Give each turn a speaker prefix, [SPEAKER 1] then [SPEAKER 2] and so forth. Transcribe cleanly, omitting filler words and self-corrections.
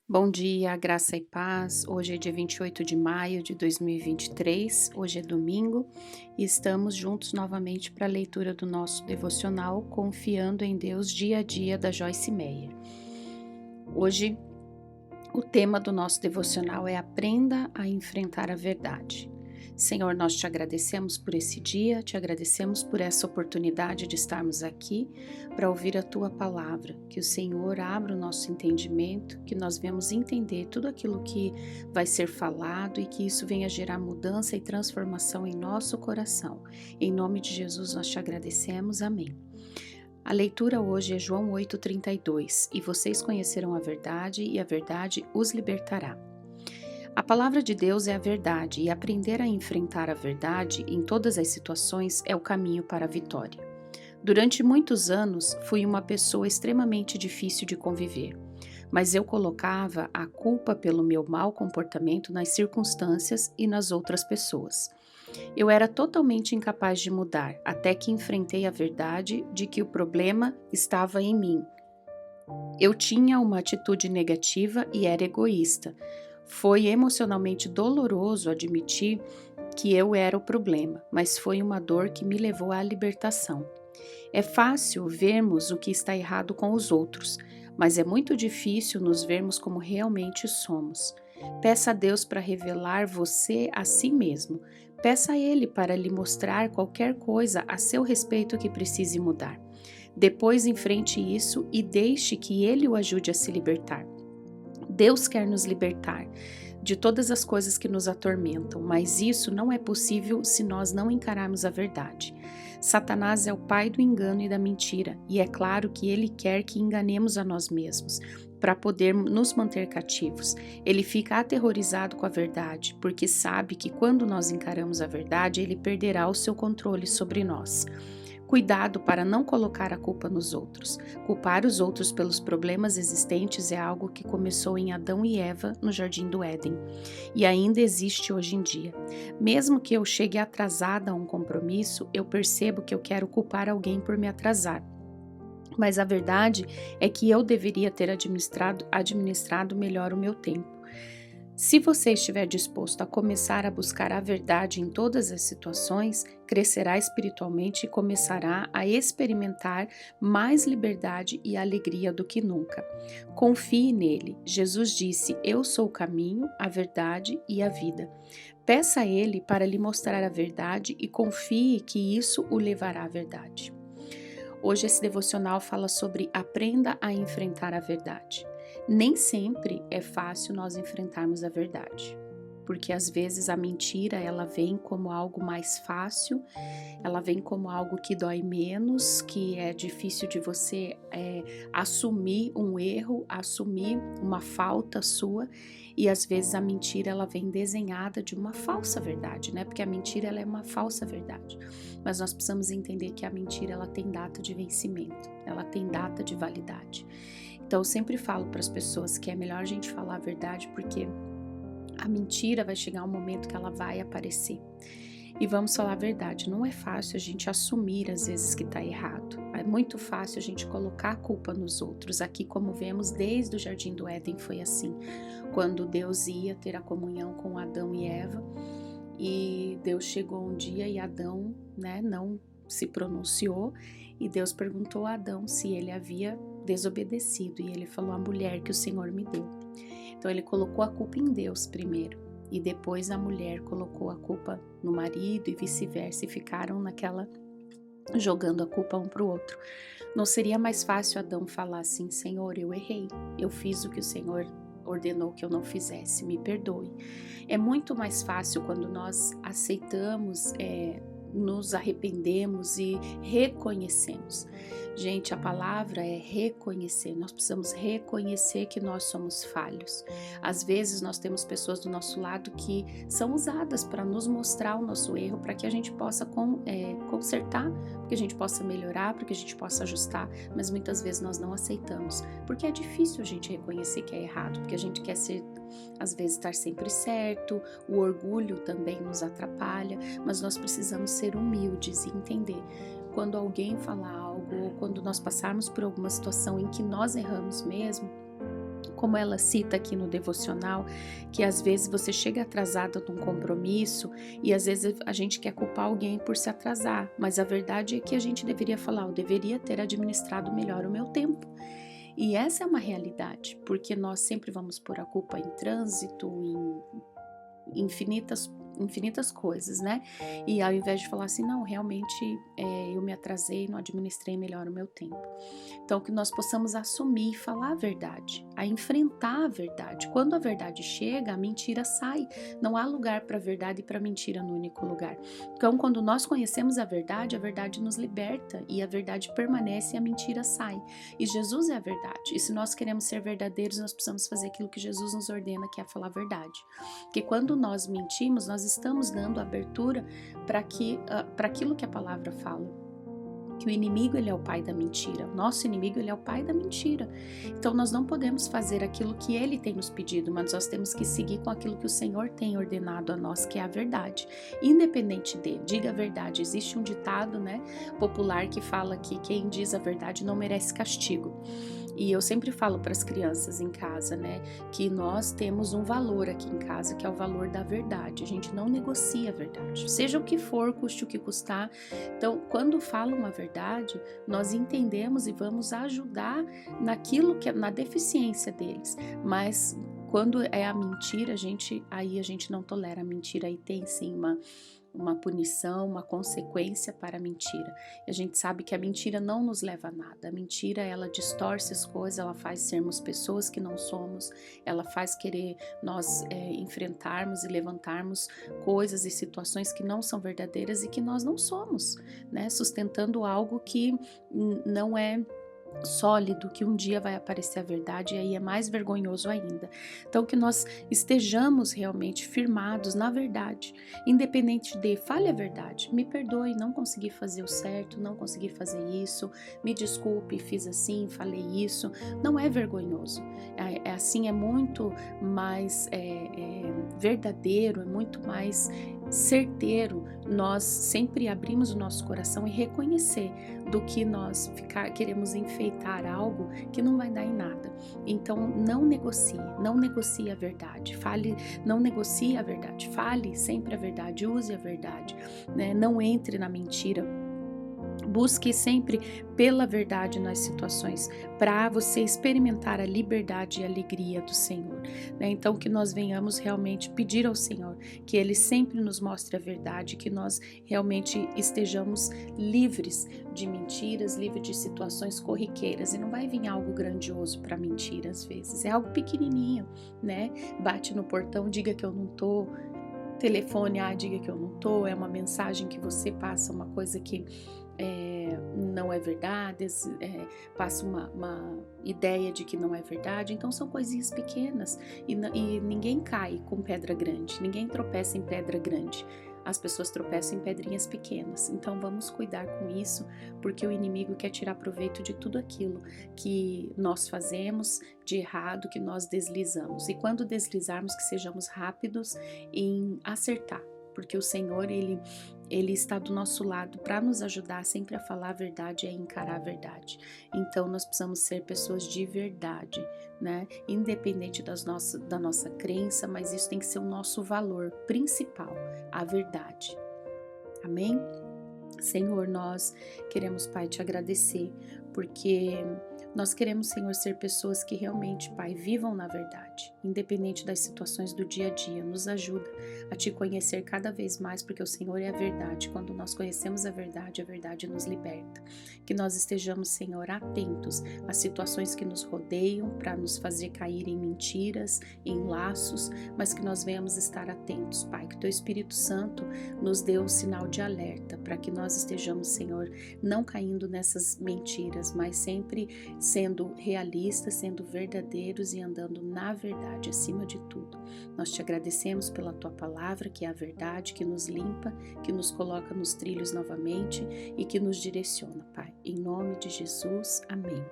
[SPEAKER 1] Bom dia, graça e paz. Hoje é dia 28 de maio de 2023, hoje é domingo e estamos juntos novamente para a leitura do nosso devocional Confiando em Deus Dia a Dia da Joyce Meyer. Hoje o tema do nosso devocional é Aprenda a Enfrentar a Verdade. Senhor, nós te agradecemos por esse dia, te agradecemos por essa oportunidade de estarmos aqui para ouvir a tua palavra. Que o Senhor abra o nosso entendimento, que nós venhamos entender tudo aquilo que vai ser falado e que isso venha gerar mudança e transformação em nosso coração. Em nome de Jesus nós te agradecemos. Amém. A leitura hoje é João 8,32, e vocês conhecerão a verdade e a verdade os libertará. A palavra de Deus é a verdade e aprender a enfrentar a verdade em todas as situações é o caminho para a vitória. Durante muitos anos fui uma pessoa extremamente difícil de conviver, mas eu colocava a culpa pelo meu mau comportamento nas circunstâncias e nas outras pessoas. Eu era totalmente incapaz de mudar, até que enfrentei a verdade de que o problema estava em mim. Eu tinha uma atitude negativa e era egoísta. Foi emocionalmente doloroso admitir que eu era o problema, mas foi uma dor que me levou à libertação. É fácil vermos o que está errado com os outros, mas é muito difícil nos vermos como realmente somos. Peça a Deus para revelar você a si mesmo. Peça a Ele para lhe mostrar qualquer coisa a seu respeito que precise mudar. Depois enfrente isso e deixe que Ele o ajude a se libertar. Deus quer nos libertar de todas as coisas que nos atormentam, mas isso não é possível se nós não encararmos a verdade. Satanás é o pai do engano e da mentira, e é claro que ele quer que enganemos a nós mesmos, para poder nos manter cativos. Ele fica aterrorizado com a verdade, porque sabe que quando nós encaramos a verdade, ele perderá o seu controle sobre nós. Cuidado para não colocar a culpa nos outros. Culpar os outros pelos problemas existentes é algo que começou em Adão e Eva no Jardim do Éden e ainda existe hoje em dia. Mesmo que eu chegue atrasada a um compromisso, eu percebo que eu quero culpar alguém por me atrasar. Mas a verdade é que eu deveria ter administrado melhor o meu tempo. Se você estiver disposto a começar a buscar a verdade em todas as situações, crescerá espiritualmente e começará a experimentar mais liberdade e alegria do que nunca. Confie nele. Jesus disse: Eu sou o caminho, a verdade e a vida. Peça a ele para lhe mostrar a verdade e confie que isso o levará à verdade. Hoje esse devocional fala sobre aprenda a enfrentar a verdade. Nem sempre é fácil nós enfrentarmos a verdade, porque às vezes a mentira ela vem como algo mais fácil, ela vem como algo que dói menos, que é difícil de você assumir um erro, assumir uma falta sua, e às vezes a mentira ela vem desenhada de uma falsa verdade, né? Porque a mentira ela é uma falsa verdade, mas nós precisamos entender que a mentira ela tem data de vencimento, ela tem data de validade. Então eu sempre falo para as pessoas que é melhor a gente falar a verdade, porque a mentira vai chegar um momento que ela vai aparecer. E vamos falar a verdade, não é fácil a gente assumir às vezes que está errado. É muito fácil a gente colocar a culpa nos outros. Aqui, como vemos, desde o Jardim do Éden foi assim. Quando Deus ia ter a comunhão com Adão e Eva, e Deus chegou um dia e Adão, não se pronunciou, e Deus perguntou a Adão se ele havia desobedecido, e ele falou: a mulher que o Senhor me deu. Então ele colocou a culpa em Deus primeiro, e depois a mulher colocou a culpa no marido e vice-versa, e ficaram naquela jogando a culpa um para o outro. Não seria mais fácil Adão falar assim: Senhor, eu errei, eu fiz o que o Senhor ordenou que eu não fizesse, me perdoe. É muito mais fácil quando nós aceitamos, nos arrependemos e reconhecemos. Gente, a palavra é reconhecer. Nós precisamos reconhecer que nós somos falhos. Às vezes nós temos pessoas do nosso lado que são usadas para nos mostrar o nosso erro, para que a gente possa consertar, para que a gente possa melhorar, para que a gente possa ajustar, mas muitas vezes nós não aceitamos, porque é difícil a gente reconhecer que é errado, porque a gente quer ser, às vezes, estar sempre certo, o orgulho também nos atrapalha, mas nós precisamos ser humildes e entender. Quando alguém falar algo, ou quando nós passarmos por alguma situação em que nós erramos mesmo, Como ela cita aqui no devocional, que às vezes você chega atrasada num compromisso e às vezes a gente quer culpar alguém por se atrasar, mas a verdade é que a gente deveria falar, eu deveria ter administrado melhor o meu tempo. E essa é uma realidade, porque nós sempre vamos pôr a culpa em trânsito, em infinitas coisas, né? E ao invés de falar assim, não, realmente eu me atrasei, não administrei melhor o meu tempo. Então, que nós possamos assumir e falar a verdade, a enfrentar a verdade. Quando a verdade chega, a mentira sai. Não há lugar para a verdade e para a mentira no único lugar. Então, quando nós conhecemos a verdade nos liberta e a verdade permanece e a mentira sai. E Jesus é a verdade. E se nós queremos ser verdadeiros, nós precisamos fazer aquilo que Jesus nos ordena, que é falar a verdade. Porque quando nós mentimos, nós estamos dando abertura para aquilo que a palavra fala. Que o inimigo, ele é o pai da mentira. O nosso inimigo, ele é o pai da mentira. Então nós não podemos fazer aquilo que ele tem nos pedido, mas nós temos que seguir com aquilo que o Senhor tem ordenado a nós, que é a verdade. Independente dele, diga a verdade. Existe um ditado, né, popular que fala que quem diz a verdade não merece castigo. E eu sempre falo para as crianças em casa, né, que nós temos um valor aqui em casa, que é o valor da verdade. A gente não negocia a verdade. Seja o que for, custe o que custar. Então, quando falam a verdade, nós entendemos e vamos ajudar naquilo que é na deficiência deles. Mas quando é a mentira, aí a gente não tolera a mentira, aí tem sim uma punição, uma consequência para a mentira. E a gente sabe que a mentira não nos leva a nada. A mentira, ela distorce as coisas, ela faz sermos pessoas que não somos, ela faz querer nós enfrentarmos e levantarmos coisas e situações que não são verdadeiras e que nós não somos, né? Sustentando algo que não é sólido, que um dia vai aparecer a verdade e aí é mais vergonhoso ainda. Então que nós estejamos realmente firmados na verdade, independente de fale a verdade, me perdoe, não consegui fazer o certo, não consegui fazer isso, me desculpe, fiz assim, falei isso, não é vergonhoso, assim, é muito mais verdadeiro, é muito mais certeiro nós sempre abrimos o nosso coração e reconhecer do que nós queremos enfeitar algo que não vai dar em nada. Então não negocie a verdade, não negocie a verdade, fale sempre a verdade, use a verdade, né? Não entre na mentira. Busque sempre pela verdade nas situações, para você experimentar a liberdade e a alegria do Senhor, né? Então que nós venhamos realmente pedir ao Senhor que Ele sempre nos mostre a verdade, que nós realmente estejamos livres de mentiras, livres de situações corriqueiras, e não vai vir algo grandioso para mentir às vezes, é algo pequenininho, né? Bate no portão, diga que eu não tô, telefone, diga que eu não tô, é uma mensagem que você passa, uma coisa que não é verdade, passa uma ideia de que não é verdade. Então são coisinhas pequenas e ninguém cai com pedra grande, ninguém tropeça em pedra grande. As pessoas tropeçam em pedrinhas pequenas. Então vamos cuidar com isso, porque o inimigo quer tirar proveito de tudo aquilo que nós fazemos de errado, que nós deslizamos. E quando deslizarmos, que sejamos rápidos em acertar, porque o Senhor, Ele está do nosso lado para nos ajudar sempre a falar a verdade e a encarar a verdade. Então nós precisamos ser pessoas de verdade, né? Independente da nossa crença, mas isso tem que ser o nosso valor principal, a verdade. Amém? Senhor, nós queremos, Pai, te agradecer, porque nós queremos, Senhor, ser pessoas que realmente, Pai, vivam na verdade, independente das situações do dia a dia. Nos ajuda a te conhecer cada vez mais, porque o Senhor é a verdade. Quando nós conhecemos a verdade nos liberta. Que nós estejamos, Senhor, atentos às situações que nos rodeiam para nos fazer cair em mentiras, em laços, mas que nós venhamos estar atentos, Pai, que Teu Espírito Santo nos dê um sinal de alerta para que nós estejamos, Senhor, não caindo nessas mentiras, mas sempre sendo realistas, sendo verdadeiros e andando na verdade acima de tudo. Nós te agradecemos pela Tua palavra, que é a verdade, que nos limpa, que nos coloca nos trilhos novamente e que nos direciona, Pai. Em nome de Jesus, amém.